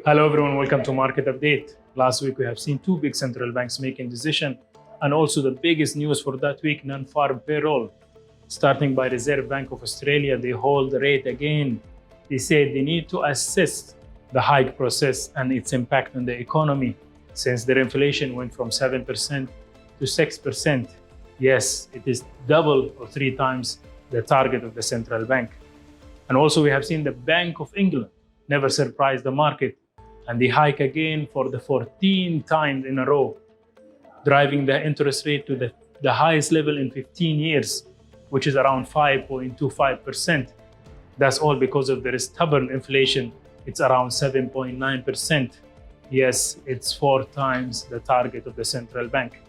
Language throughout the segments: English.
Hello everyone, welcome to Market Update. Last week we have seen two big central banks making decision, and also the biggest news for that week, non-farm payroll. Starting by Reserve Bank of Australia, they hold the rate again. They said they need to assess the hike process and its impact on the economy, since their inflation went from 7% to 6%. Yes, it is double or three times the target of the central bank. And also we have seen the Bank of England never surprised the market, and they hike again for the 14th time in a row, driving the interest rate to the highest level in 15 years, which is around 5.25%. That's all because of their stubborn inflation. It's around 7.9%. Yes, it's 4 times the target of the central bank.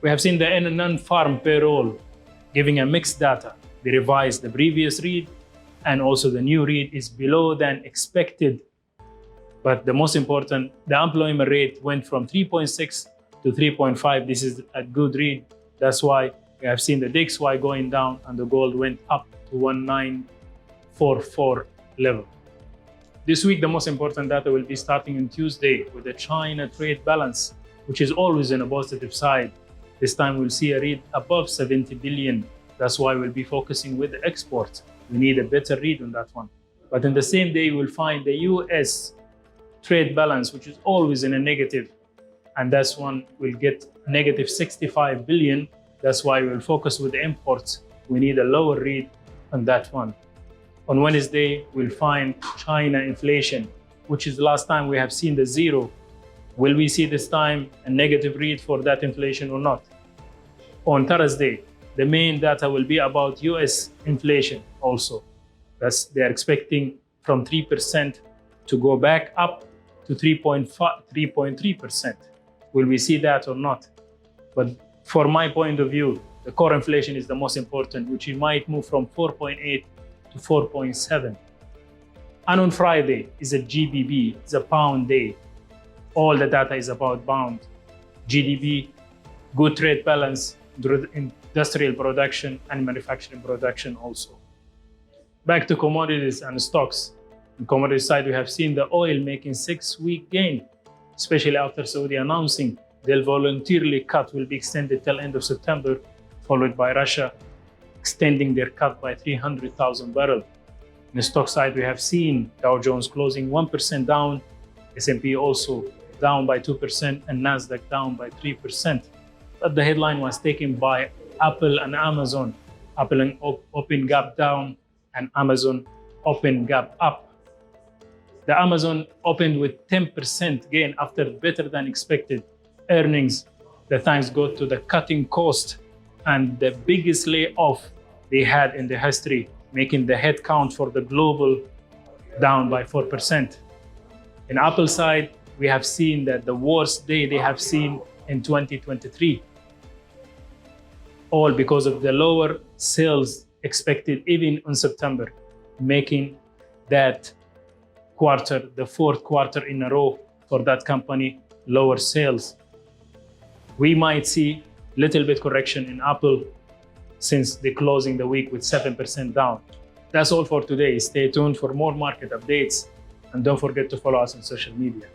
We have seen the non-farm payroll giving a mixed data. They revised the previous read, and also the new read is below than expected. But the most important, the employment rate went from 3.6 to 3.5. This is a good read. That's why we have seen the DXY going down and the gold went up to 1944 level. This week, the most important data will be starting on Tuesday with the China trade balance, which is always on a positive side. This time we'll see a read above 70 billion. That's why we'll be focusing with the exports. We need a better read on that one. But in the same day, we'll find the US trade balance, which is always in a negative, and that's one will get negative 65 billion. That's why we'll focus with the imports. We need a lower read on that one. On Wednesday, we'll find China inflation, which is the last time we have seen the zero. Will we see this time a negative read for that inflation or not? On Thursday, the main data will be about US inflation also. They're expecting from 3% to go back up to 3.3%. Will we see that or not? But for my point of view, the core inflation is the most important, which might move from 4.8 to 4.7. And on Friday is a GBP, it's a pound day. All the data is about pound. GDP, good trade balance, industrial production and manufacturing production also. Back to commodities and stocks. On commodity side, we have seen the oil making 6-week gain, especially after Saudi announcing they'll voluntarily cut will be extended till end of September, followed by Russia extending their cut by 300,000 barrels. On the stock side, we have seen Dow Jones closing 1% down, S&P also down by 2%, and Nasdaq down by 3%. But the headline was taken by Apple and Amazon. Apple and open gap down, and Amazon open gap up. The Amazon opened with 10% gain after better than expected earnings. The thanks go to the cutting cost and the biggest layoff they had in the history, making the head count for the global down by 4%. In Apple side, we have seen that the worst day they have seen in 2023. All because of the lower sales expected even in September, making that quarter, the fourth quarter in a row for that company, lower sales. We might see little bit correction in Apple since they're closing the week with 7% down. That's all for today. Stay tuned for more market updates, and don't forget to follow us on social media.